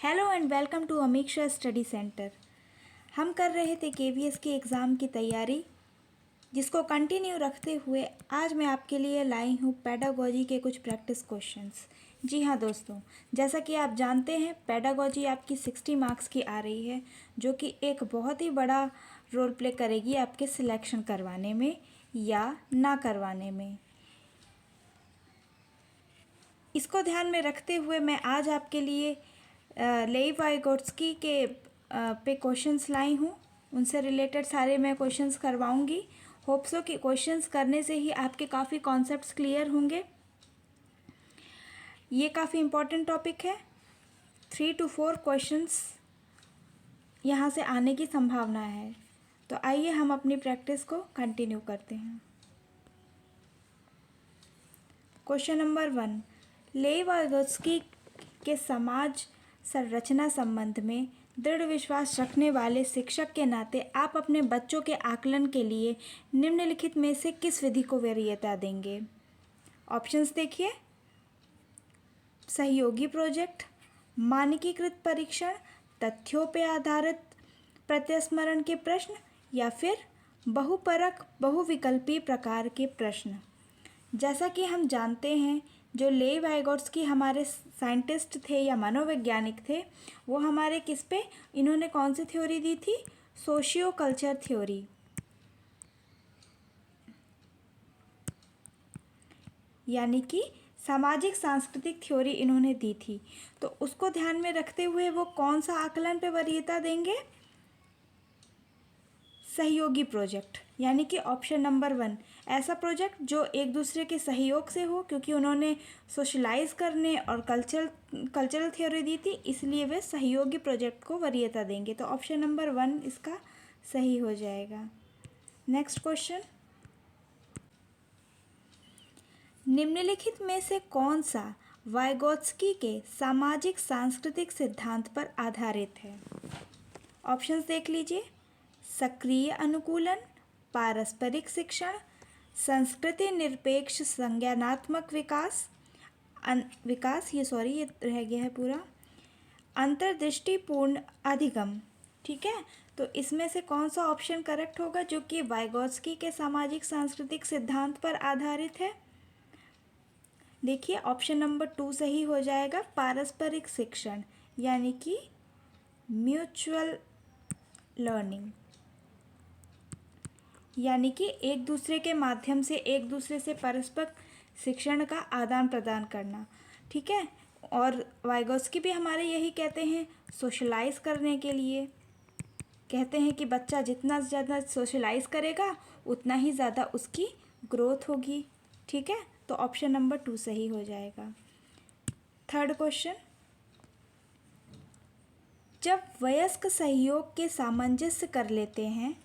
Hello and welcome to Amiksha study centre. हम कर रहे थे केवीएस की एग्ज़ाम की तैयारी, जिसको कंटिन्यू रखते हुए आज मैं आपके लिए लाई हूँ पेडागोजी के कुछ प्रैक्टिस क्वेश्चंस। जी हाँ दोस्तों, जैसा कि आप जानते हैं पेडागोजी आपकी 60 मार्क्स की आ रही है, जो कि एक बहुत ही बड़ा रोल प्ले करेगी आपके सिलेक्शन करवाने में या ना करवाने में। इसको ध्यान में रखते हुए मैं आज आपके लिए लेई वाइगोट्स्की के पे क्वेश्चंस लाई हूँ। उनसे रिलेटेड सारे मैं क्वेश्चंस करवाऊँगी। होप सो कि क्वेश्चंस करने से ही आपके काफ़ी कॉन्सेप्ट्स क्लियर होंगे। ये काफ़ी इम्पॉर्टेंट टॉपिक है। 3 to 4 क्वेश्चंस यहाँ से आने की संभावना है। तो आइए हम अपनी प्रैक्टिस को कंटिन्यू करते हैं। क्वेश्चन नंबर 1, लेई वाइगोट्स्की के समाज संरचना संबंध में दृढ़ विश्वास रखने वाले शिक्षक के नाते आप अपने बच्चों के आकलन के लिए निम्नलिखित में से किस विधि को वरीयता देंगे? ऑप्शंस देखिए। सहयोगी प्रोजेक्ट, मानकीकृत परीक्षण, तथ्यों पर आधारित प्रत्यस्मरण के प्रश्न या फिर बहुपरक बहुविकल्पी प्रकार के प्रश्न। जैसा कि हम जानते हैं, जो लेई वाइगोट्स्की हमारे साइंटिस्ट थे या मनोवैज्ञानिक थे, वो हमारे किस पे, इन्होंने कौन सी थ्योरी दी थी? सोशियो कल्चर थ्योरी, यानी कि सामाजिक सांस्कृतिक थ्योरी इन्होंने दी थी। तो उसको ध्यान में रखते हुए वो कौन सा आकलन पे वरीयता देंगे? सहयोगी प्रोजेक्ट, यानी कि ऑप्शन नंबर 1, ऐसा प्रोजेक्ट जो एक दूसरे के सहयोग से हो, क्योंकि उन्होंने सोशलाइज करने और कल्चरल थ्योरी दी थी, इसलिए वे सहयोगी प्रोजेक्ट को वरीयता देंगे। तो ऑप्शन नंबर 1 इसका सही हो जाएगा। नेक्स्ट क्वेश्चन, निम्नलिखित में से कौन सा वाइगोट्स्की के सामाजिक सांस्कृतिक सिद्धांत पर आधारित है? ऑप्शंस देख लीजिए। सक्रिय अनुकूलन, पारस्परिक शिक्षण, संस्कृति निरपेक्ष संज्ञानात्मक विकास, ये रह गया है पूरा, अंतर्दृष्टिपूर्ण अधिगम। ठीक है, तो इसमें से कौन सा ऑप्शन करेक्ट होगा जो कि वाइगोट्स्की के सामाजिक सांस्कृतिक सिद्धांत पर आधारित है? देखिए, ऑप्शन नंबर 2 सही हो जाएगा, पारस्परिक शिक्षण, यानी कि म्यूचुअल लर्निंग, यानी कि एक दूसरे के माध्यम से एक दूसरे से परस्पर शिक्षण का आदान प्रदान करना। ठीक है, और वाइगोट्स्की भी हमारे यही कहते हैं, सोशलाइज करने के लिए कहते हैं कि बच्चा जितना ज़्यादा सोशलाइज करेगा उतना ही ज़्यादा उसकी ग्रोथ होगी। ठीक है, तो ऑप्शन नंबर 2 सही हो जाएगा। थर्ड क्वेश्चन, जब वयस्क सहयोग के सामंजस्य कर लेते हैं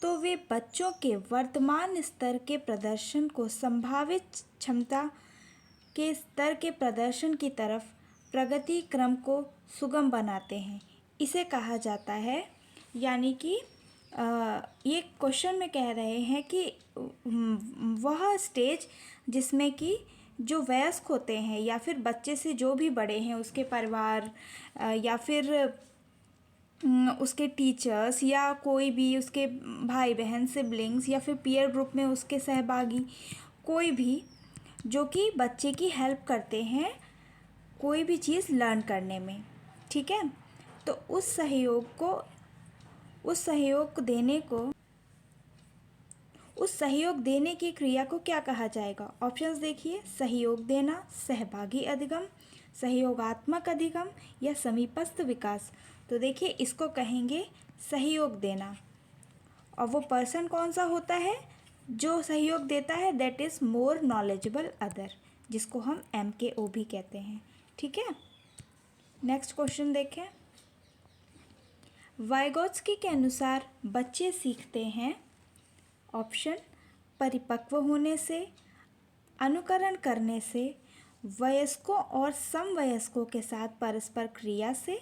तो वे बच्चों के वर्तमान स्तर के प्रदर्शन को संभावित क्षमता के स्तर के प्रदर्शन की तरफ प्रगति क्रम को सुगम बनाते हैं। इसे कहा जाता है, यानी कि ये क्वेश्चन में कह रहे हैं कि वह स्टेज जिसमें कि जो वयस्क होते हैं या फिर बच्चे से जो भी बड़े हैं, उसके परिवार या फिर उसके टीचर्स या कोई भी उसके भाई बहन सिबलिंग्स या फिर पीयर ग्रुप में उसके सहभागी, कोई भी जो कि बच्चे की हेल्प करते हैं कोई भी चीज़ लर्न करने में। ठीक है, तो उस सहयोग देने की क्रिया को क्या कहा जाएगा? ऑप्शंस देखिए। सहयोग देना, सहभागी अधिगम, सहयोगात्मक अधिगम या समीपस्थ विकास। तो देखिए, इसको कहेंगे सहयोग देना। और वो पर्सन कौन सा होता है जो सहयोग देता है? That is more knowledgeable other, जिसको हम MKO भी कहते हैं। ठीक है, नेक्स्ट क्वेश्चन देखें। वाइगोट्स्की के अनुसार बच्चे सीखते हैं, ऑप्शन परिपक्व होने से, अनुकरण करने से, वयस्कों और समवयस्कों के साथ परस्पर क्रिया से,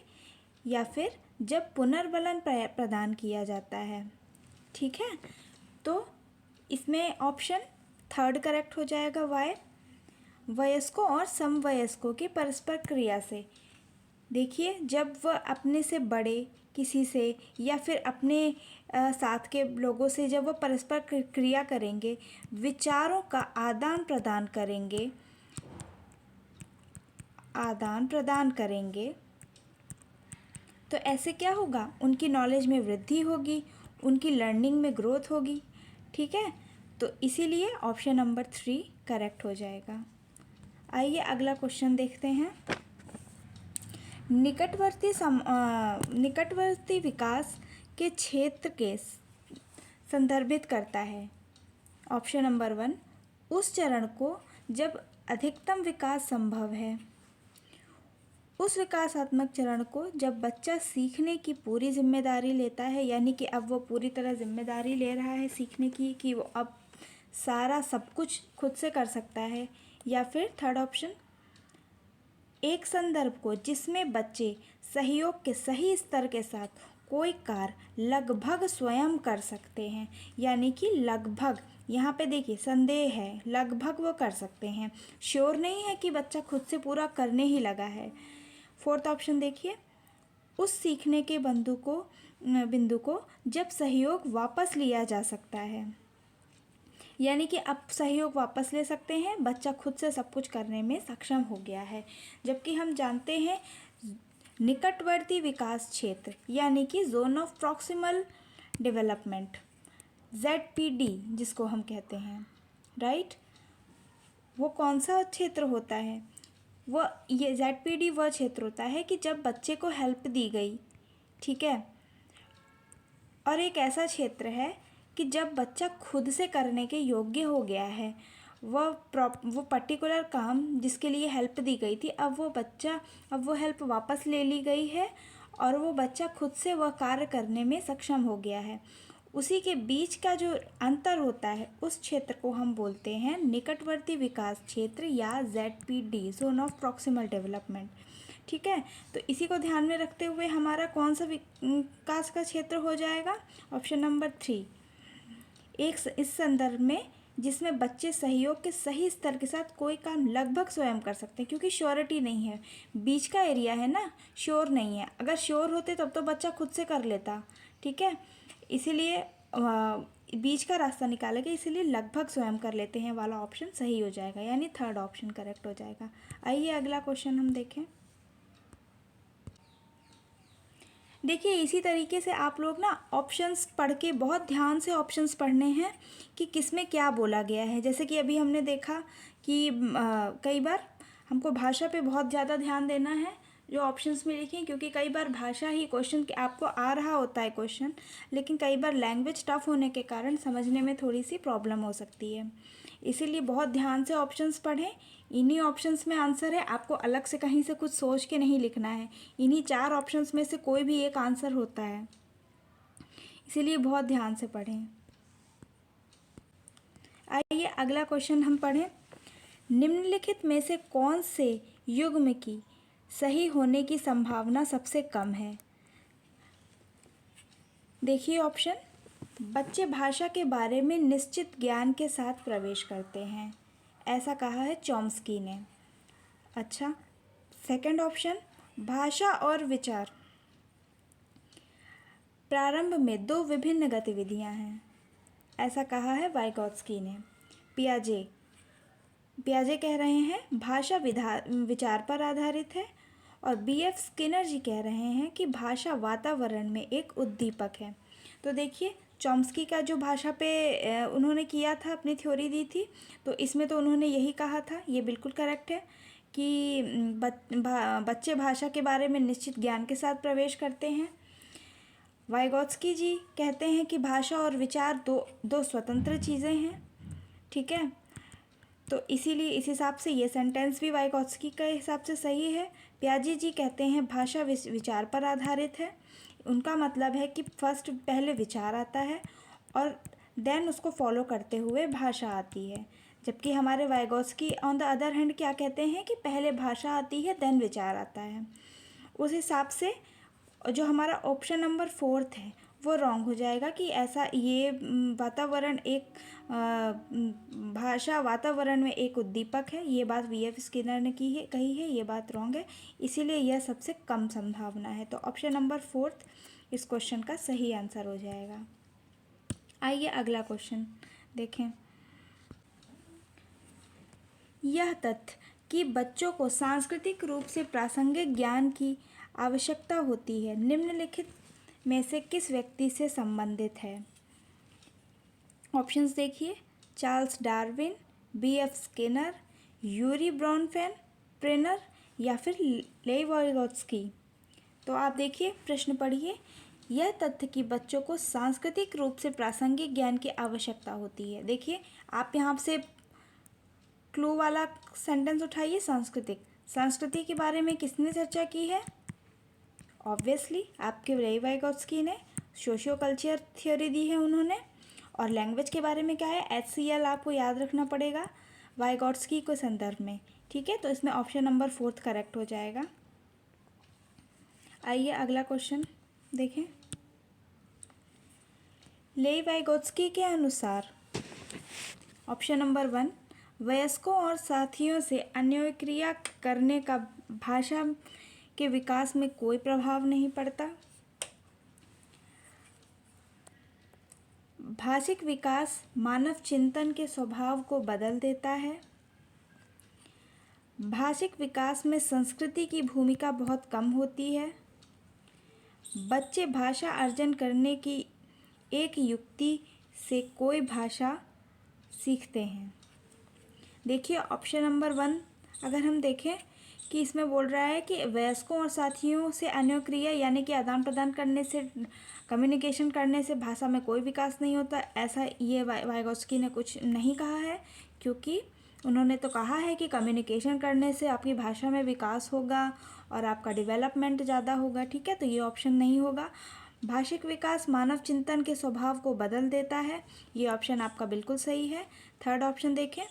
या फिर जब पुनर्बलन प्रदान किया जाता है। ठीक है, तो इसमें ऑप्शन थर्ड करेक्ट हो जाएगा, वाई, वयस्कों और समवयस्कों की परस्पर क्रिया से। देखिए, जब वह अपने से बड़े किसी से या फिर अपने साथ के लोगों से जब वह परस्पर क्रिया करेंगे, विचारों का आदान प्रदान करेंगे, तो ऐसे क्या होगा, उनकी नॉलेज में वृद्धि होगी, उनकी लर्निंग में ग्रोथ होगी। ठीक है, तो इसीलिए ऑप्शन नंबर 3 करेक्ट हो जाएगा। आइए अगला क्वेश्चन देखते हैं। निकटवर्ती विकास के क्षेत्र के संदर्भित करता है। ऑप्शन नंबर 1, उस चरण को जब अधिकतम विकास संभव है। उस विकासात्मक चरण को जब बच्चा सीखने की पूरी जिम्मेदारी लेता है, यानी कि अब वो पूरी तरह जिम्मेदारी ले रहा है सीखने की, कि वो अब सारा सब कुछ खुद से कर सकता है। या फिर थर्ड ऑप्शन, एक संदर्भ को जिसमें बच्चे सहयोग के सही स्तर के साथ कोई कार्य लगभग स्वयं कर सकते हैं, यानी कि लगभग, यहाँ पे देखिए संदेह है, लगभग वो कर सकते हैं, श्योर नहीं है कि बच्चा खुद से पूरा करने ही लगा है। फोर्थ ऑप्शन देखिए, उस सीखने के बिंदु को जब सहयोग वापस लिया जा सकता है, यानी कि अब सहयोग वापस ले सकते हैं, बच्चा खुद से सब कुछ करने में सक्षम हो गया है। जबकि हम जानते हैं निकटवर्ती विकास क्षेत्र, यानी कि zone of proximal development, ZPD जिसको हम कहते हैं, राइट, वो कौन सा क्षेत्र होता है? ये ZPD वह क्षेत्र होता है कि जब बच्चे को हेल्प दी गई, ठीक है, और एक ऐसा क्षेत्र है कि जब बच्चा खुद से करने के योग्य हो गया है, वो पर्टिकुलर काम जिसके लिए हेल्प दी गई थी, अब वो हेल्प वापस ले ली गई है और वो बच्चा खुद से वह कार्य करने में सक्षम हो गया है। उसी के बीच का जो अंतर होता है, उस क्षेत्र को हम बोलते हैं निकटवर्ती विकास क्षेत्र या ZPD, zone of proximal development. ठीक है, तो इसी को ध्यान में रखते हुए हमारा कौन सा विकास का क्षेत्र हो जाएगा? ऑप्शन नंबर 3, इस संदर्भ में जिसमें बच्चे सहयोग के सही स्तर के साथ कोई काम लगभग स्वयं कर सकते हैं, क्योंकि श्योरिटी नहीं है, बीच का एरिया है ना, श्योर नहीं है। अगर श्योर होते तब तो बच्चा खुद से कर लेता। ठीक है, इसीलिए बीच का रास्ता निकालेंगे, इसीलिए लगभग स्वयं कर लेते हैं वाला ऑप्शन सही हो जाएगा, यानी थर्ड ऑप्शन करेक्ट हो जाएगा। आइए अगला क्वेश्चन हम देखें। देखिए, इसी तरीके से आप लोग ना ऑप्शंस पढ़ के बहुत ध्यान से ऑप्शंस पढ़ने हैं कि किस में क्या बोला गया है। जैसे कि अभी हमने देखा कि कई बार हमको भाषा पे बहुत ज़्यादा ध्यान देना है जो ऑप्शंस में लिखे, क्योंकि कई बार भाषा ही क्वेश्चन आपको आ रहा होता है क्वेश्चन, लेकिन कई बार लैंग्वेज टफ होने के कारण समझने में थोड़ी सी प्रॉब्लम हो सकती है। इसीलिए बहुत ध्यान से ऑप्शंस पढ़ें। इन्हीं ऑप्शंस में आंसर है, आपको अलग से कहीं से कुछ सोच के नहीं लिखना है। इन्हीं 4 ऑप्शंस में से कोई भी एक आंसर होता है, इसीलिए बहुत ध्यान से पढ़ें। आइए अगला क्वेश्चन हम पढ़ें। निम्नलिखित में से कौन से युग्म की सही होने की संभावना सबसे कम है? देखिए ऑप्शन, बच्चे भाषा के बारे में निश्चित ज्ञान के साथ प्रवेश करते हैं, ऐसा कहा है चॉम्स्की ने। अच्छा, सेकंड ऑप्शन, भाषा और विचार प्रारंभ में 2 विभिन्न गतिविधियां हैं, ऐसा कहा है वाइगोत्स्की ने। पियाजे कह रहे हैं भाषा विचार पर आधारित है, और BF स्किनर जी कह रहे हैं कि भाषा वातावरण में एक उद्दीपक है। तो देखिए, चॉम्स्की का जो भाषा पे उन्होंने किया था, अपनी थ्योरी दी थी, तो इसमें तो उन्होंने यही कहा था, ये बिल्कुल करेक्ट है कि बच्चे भाषा के बारे में निश्चित ज्ञान के साथ प्रवेश करते हैं। वाइगोत्स्की जी कहते हैं कि भाषा और विचार दो स्वतंत्र चीज़ें हैं। ठीक है, तो इसीलिए इस हिसाब से ये सेंटेंस भी वाइगोत्स्की के हिसाब से सही है। पियाजे जी कहते हैं भाषा विचार पर आधारित है। उनका मतलब है कि फर्स्ट पहले विचार आता है और देन उसको फॉलो करते हुए भाषा आती है। जबकि हमारे Vygotsky on the other hand क्या कहते हैं कि पहले भाषा आती है देन विचार आता है। उस हिसाब से जो हमारा ऑप्शन नंबर 4 है वो रॉन्ग हो जाएगा कि ऐसा ये वातावरण एक भाषा वातावरण में एक उद्दीपक है। ये बात वी.एफ. स्किनर ने कही है, ये बात रॉन्ग है, इसीलिए यह सबसे कम संभावना है। तो ऑप्शन नंबर 4 इस क्वेश्चन का सही आंसर हो जाएगा। आइए अगला क्वेश्चन देखें। यह तथ्य कि बच्चों को सांस्कृतिक रूप से प्रासंगिक ज्ञान की आवश्यकता होती है निम्नलिखित में से किस व्यक्ति से संबंधित है? ऑप्शंस देखिए, Charles Darwin, B F. Skinner, Urie ब्रॉनफेन या फिर लेव वाइगोत्स्की। तो आप देखिए, प्रश्न पढ़िए। यह तथ्य कि बच्चों को सांस्कृतिक रूप से प्रासंगिक ज्ञान की आवश्यकता होती है। देखिए, आप यहाँ से क्लू वाला सेंटेंस उठाइए। संस्कृति के बारे में किसने चर्चा की है? ऑब्वियसली आपके लेव वाइगोत्स्की ने सोशियो कल्चर थ्योरी दी है उन्होंने। और लैंग्वेज के बारे में क्या है? HCL आपको याद रखना पड़ेगा वाइगोत्स्की के संदर्भ में। ठीक है, तो इसमें ऑप्शन नंबर 4 करेक्ट हो जाएगा। आइए अगला क्वेश्चन देखें। लेव वाइगोत्स्की के अनुसार ऑप्शन नंबर 1, वयस्कों और साथियों से अन्योन्याक्रिया करने का भाषा के विकास में कोई प्रभाव नहीं पड़ता। भाषिक विकास मानव चिंतन के स्वभाव को बदल देता है। भाषिक विकास में संस्कृति की भूमिका बहुत कम होती है। बच्चे भाषा अर्जन करने की एक युक्ति से कोई भाषा सीखते हैं। देखिए, ऑप्शन नंबर 1 अगर हम देखें कि इसमें बोल रहा है कि वयस्कों और साथियों से अन्योन्याक्रिया यानी कि आदान प्रदान करने से, कम्युनिकेशन करने से भाषा में कोई विकास नहीं होता, ऐसा ये वाइगोत्स्की ने कुछ नहीं कहा है। क्योंकि उन्होंने तो कहा है कि कम्युनिकेशन करने से आपकी भाषा में विकास होगा और आपका डेवलपमेंट ज़्यादा होगा। ठीक है, तो ये ऑप्शन नहीं होगा। भाषिक विकास मानव चिंतन के स्वभाव को बदल देता है, ये ऑप्शन आपका बिल्कुल सही है। थर्ड ऑप्शन देखें,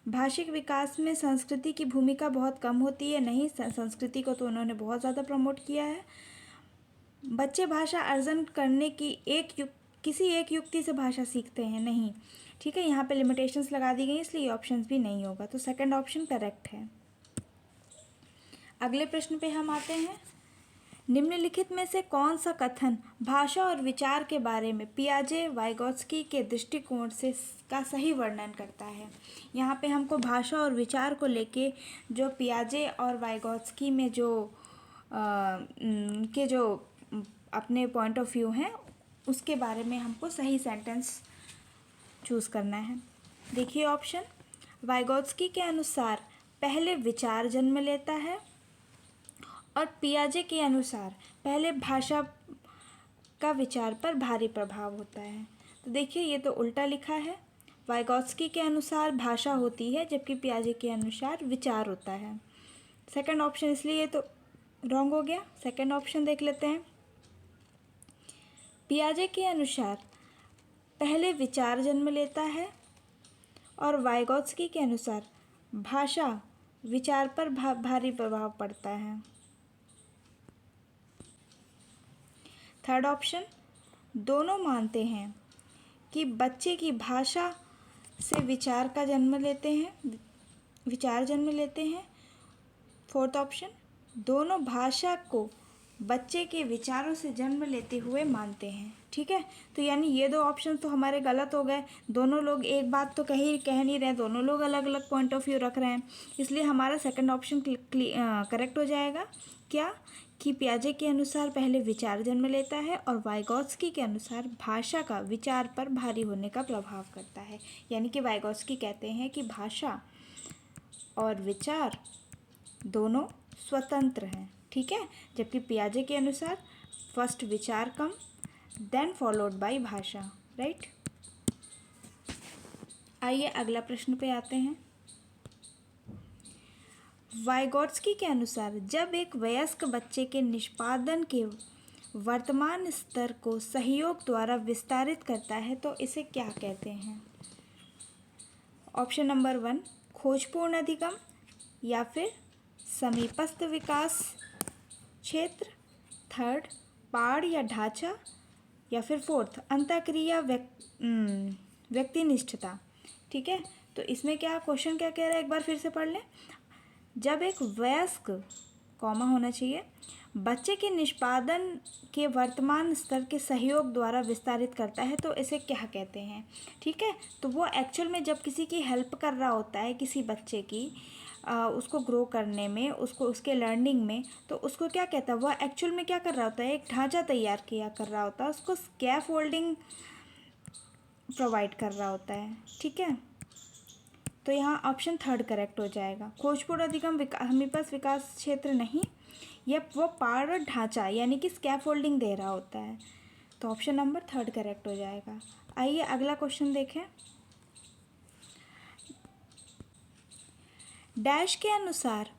भाषिक विकास में संस्कृति की भूमिका बहुत कम होती है। नहीं, संस्कृति को तो उन्होंने बहुत ज़्यादा प्रमोट किया है। बच्चे भाषा अर्जन करने की किसी एक युक्ति से भाषा सीखते हैं। नहीं, ठीक है, यहाँ पे लिमिटेशंस लगा दी गई, इसलिए ऑप्शन भी नहीं होगा। तो सेकंड ऑप्शन करेक्ट है। अगले प्रश्न पे हम आते हैं। निम्नलिखित में से कौन सा कथन भाषा और विचार के बारे में पियाजे वाइगोत्स्की के दृष्टिकोण से का सही वर्णन करता है? यहाँ पे हमको भाषा और विचार को लेके जो पियाजे और वाइगोत्स्की में जो अपने पॉइंट ऑफ व्यू हैं उसके बारे में हमको सही सेंटेंस चूज़ करना है। देखिए ऑप्शन, वाइगोत्स्की के अनुसार पहले विचार जन्म लेता है और पियाजे के अनुसार पहले भाषा का विचार पर भारी प्रभाव होता है। तो देखिए, ये तो उल्टा लिखा है। वाइगोत्स्की के अनुसार भाषा होती है जबकि पियाजे के अनुसार विचार होता है। सेकंड ऑप्शन, इसलिए ये तो रॉन्ग हो गया। सेकंड ऑप्शन देख लेते हैं। पियाजे के अनुसार पहले विचार जन्म लेता है और वाइगोत्स्की के अनुसार भाषा विचार पर भारी प्रभाव पड़ता है। थर्ड ऑप्शन, दोनों मानते हैं कि बच्चे की भाषा से विचार जन्म लेते हैं। फोर्थ ऑप्शन, दोनों भाषा को बच्चे के विचारों से जन्म लेते हुए मानते हैं। ठीक है, तो यानी ये दो ऑप्शन तो हमारे गलत हो गए। दोनों लोग एक बात तो कह नहीं रहे, दोनों लोग अलग अलग पॉइंट ऑफ व्यू रख रहे हैं, इसलिए हमारा सेकंड ऑप्शन करेक्ट हो जाएगा। क्या कि पियाजे के अनुसार पहले विचार जन्म लेता है और वाइगोत्स्की के अनुसार भाषा का विचार पर भारी होने का प्रभाव करता है। यानी कि वाइगोत्स्की कहते हैं कि भाषा और विचार दोनों स्वतंत्र हैं। ठीक है, जबकि पियाजे के अनुसार फर्स्ट विचार कम, देन फॉलोड बाय भाषा। राइट, आइए अगला प्रश्न पे आते हैं। वाइगोत्स्की के अनुसार जब एक वयस्क बच्चे के निष्पादन के वर्तमान स्तर को सहयोग द्वारा विस्तारित करता है तो इसे क्या कहते हैं? ऑप्शन नंबर 1, खोजपूर्ण अधिगम या फिर समीपस्थ विकास क्षेत्र। थर्ड, पाड़ या ढांचा। या फिर फोर्थ अंतःक्रिया व्यक्तिनिष्ठता। ठीक है, तो इसमें क्या क्वेश्चन क्या कह रहा है, एक बार फिर से पढ़ लें। जब एक वयस्क कॉमा होना चाहिए बच्चे के निष्पादन के वर्तमान स्तर के सहयोग द्वारा विस्तारित करता है तो इसे क्या कहते हैं। ठीक है, तो वो एक्चुअल में जब किसी की हेल्प कर रहा होता है, किसी बच्चे की उसको ग्रो करने में, उसको उसके लर्निंग में, तो उसको क्या कहता है, वह एक्चुअल में क्या कर रहा होता है, एक ढांचा तैयार किया कर रहा होता है, उसको स्कैफोल्डिंग प्रोवाइड कर रहा होता है। ठीक है, तो यहाँ ऑप्शन थर्ड करेक्ट हो जाएगा। खोजपूर्ण अधिगम हमीपस विकास क्षेत्र नहीं, यह वो पार ढांचा यानी कि स्कैफोल्डिंग दे रहा होता है, तो ऑप्शन नंबर थर्ड करेक्ट हो जाएगा। आइए अगला क्वेश्चन देखें। डैश के अनुसार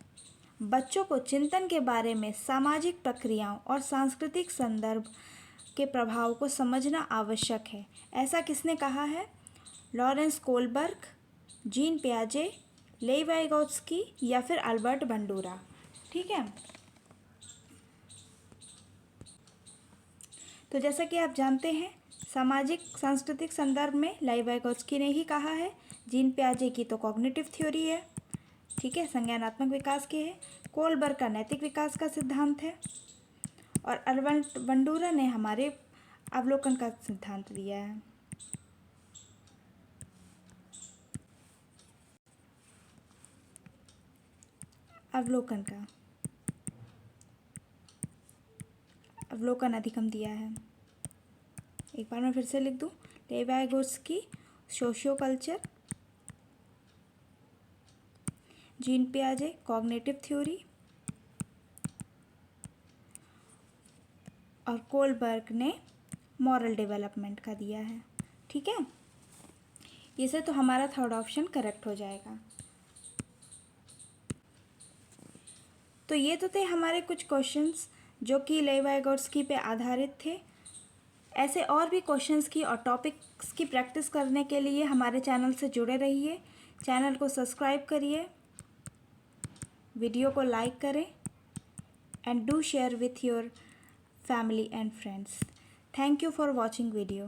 बच्चों को चिंतन के बारे में सामाजिक प्रक्रियाओं और सांस्कृतिक संदर्भ के प्रभाव को समझना आवश्यक है, ऐसा किसने कहा है। लॉरेंस कोलबर्ग, जीन पियाजे, लेव वाइगोत्स्की या फिर अल्बर्ट बंडूरा। ठीक है, तो जैसा कि आप जानते हैं सामाजिक सांस्कृतिक संदर्भ में लेव वाइगोत्स्की ने ही कहा है। जीन पियाजे की तो कॉग्निटिव थ्योरी है, ठीक है, संज्ञानात्मक विकास की है। कोलबर्ग का नैतिक विकास का सिद्धांत है और अल्बर्ट बंडूरा ने हमारे अवलोकन का सिद्धांत दिया है। अवलोकन अधिगम दिया है। एक बार मैं फिर से लिख दूं, Lev Vygotsky socio culture, Jean पियाजे कॉग्निटिव थ्योरी और कोलबर्ग ने मॉरल डेवलपमेंट का दिया है। ठीक है, इसे तो हमारा थर्ड ऑप्शन करेक्ट हो जाएगा। तो ये तो थे हमारे कुछ क्वेश्चंस जो कि लेव वाइगोत्स्की पे आधारित थे। ऐसे और भी क्वेश्चंस की और टॉपिक्स की प्रैक्टिस करने के लिए हमारे चैनल से जुड़े रहिए। चैनल को सब्सक्राइब करिए, वीडियो को लाइक करें and do share with your family and friends. Thank you for watching video.